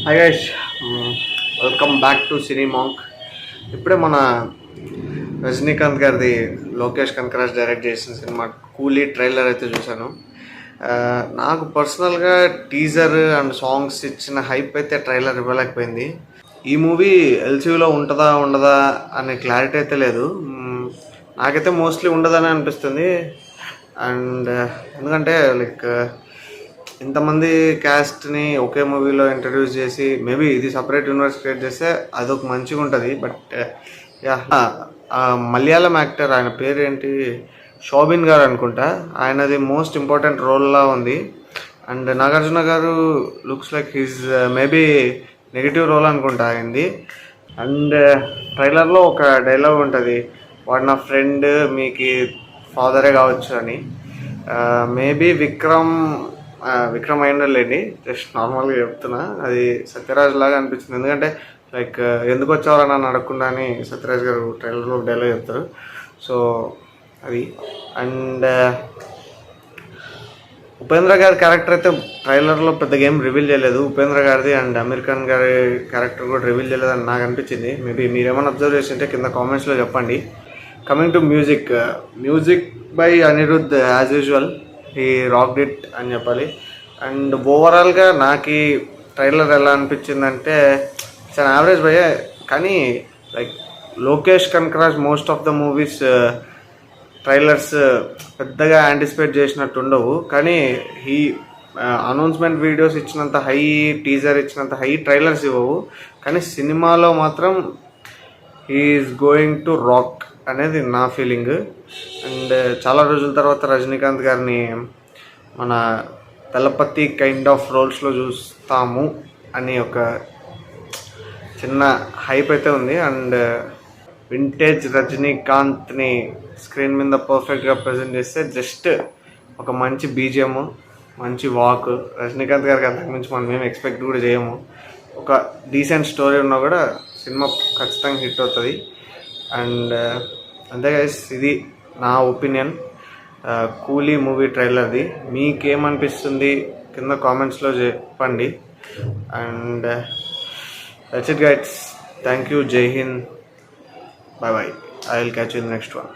Hi guys, welcome back to cine monk. ఇప్పుడే మన రజనీకాంత్ గారిది లోకేష్ కనకరాజ్ డైరెక్ట్ చేసిన సినిమా కూలీ ట్రైలర్ అయితే చూశాను. నాకు పర్సనల్గా టీజర్ అండ్ సాంగ్స్ ఇచ్చిన హైప్ అయితే ట్రైలర్ ఇవ్వలేకపోయింది. ఈ మూవీ ఎల్సీయూలో ఉంటుందా ఉండదా అనే క్లారిటీ అయితే లేదు. నాకైతే మోస్ట్లీ ఉండదని అనిపిస్తుంది. అండ్ ఎందుకంటే ఇంతమంది క్యాస్ట్ని ఒకే మూవీలో ఇంట్రడ్యూస్ చేసి మేబీ ఇది సపరేట్ యూనివర్స్ క్రియేట్ చేస్తే అదొక మంచిగా ఉంటుంది. బట్ మలయాళం యాక్టర్, ఆయన పేరు ఏంటి, శోభిన్ గారు అనుకుంటా, ఆయనది మోస్ట్ ఇంపార్టెంట్ రోల్లా ఉంది. And Nagarjuna garu looks like his maybe negative role అనుకుంటా అయింది. అండ్ ట్రైలర్లో ఒక డైలాగ్ ఉంటుంది, వాడు నా ఫ్రెండ్, మీకు ఫాదరే కావచ్చు అని. మేబీ విక్రమ్ అయినలేండి, జస్ట్ నార్మల్గా చెప్తున్నా. అది సత్యరాజ్ లాగా అనిపించింది. ఎందుకంటే ఎందుకు వచ్చావరా నన్ను అడగకుండా అని సత్యరాజ్ గారు ట్రైలర్లో డైలాగ్ చెప్తారు. సో అది. అండ్ ఉపేంద్ర గారి క్యారెక్టర్ అయితే ట్రైలర్లో పెద్దగా ఏం రివీల్ చేయలేదు. ఉపేంద్ర గారిది అండ్ అమీర్ ఖాన్ గారి క్యారెక్టర్ కూడా రివీల్ చేయలేదని నాకు అనిపించింది. మేబీ మీరేమైనా అబ్జర్వ్ చేసింటే కింద కామెంట్స్లో చెప్పండి. Coming to music by Anirudh, as usual ఈ రాక్డ్ ఇట్ అని చెప్పాలి. అండ్ ఓవరాల్గా నాకు ఈ ట్రైలర్ ఎలా అనిపించిందంటే చాలా యావరేజ్ భయ్యే. కానీ Lokesh Kanagaraj most of the movies trailers పెద్దగా యాంటిసిపేట్ చేసినట్టు ఉండవు. కానీ ఈ అనౌన్స్మెంట్ వీడియోస్ ఇచ్చినంత హై, టీజర్ ఇచ్చినంత హై ట్రైలర్స్ ఇవ్వవు. కానీ సినిమాలో మాత్రం హీఈస్ గోయింగ్ టు రాక్ అనేది నా ఫీలింగ్. అండ్ చాలా రోజుల తర్వాత రజనీకాంత్ గారిని మన తలపతి కైండ్ ఆఫ్ రోల్స్లో చూస్తాము అని ఒక చిన్న హైప్ అయితే ఉంది. అండ్ వింటేజ్ రజనీకాంత్ని స్క్రీన్ మీద పర్ఫెక్ట్గా ప్రజెంట్ చేస్తే జస్ట్ ఒక మంచి బీజిఎం, మంచి వాక్, రజనీకాంత్ గారికి అంతకుమించి మనం ఏం ఎక్స్పెక్ట్ కూడా చేయము. ఒక డీసెంట్ స్టోరీ ఉన్నా కూడా సినిమా ఖచ్చితంగా హిట్ అవుతుంది. అండ్ అంతే గైస్, ఇది నా ఒపీనియన్ కూలీ మూవీ ట్రైలర్ది. మీకేమనిపిస్తుంది కింద కామెంట్స్లో చెప్పండి. And that's it guys, thank you, Jai Hind, bye bye. I will catch you in next one.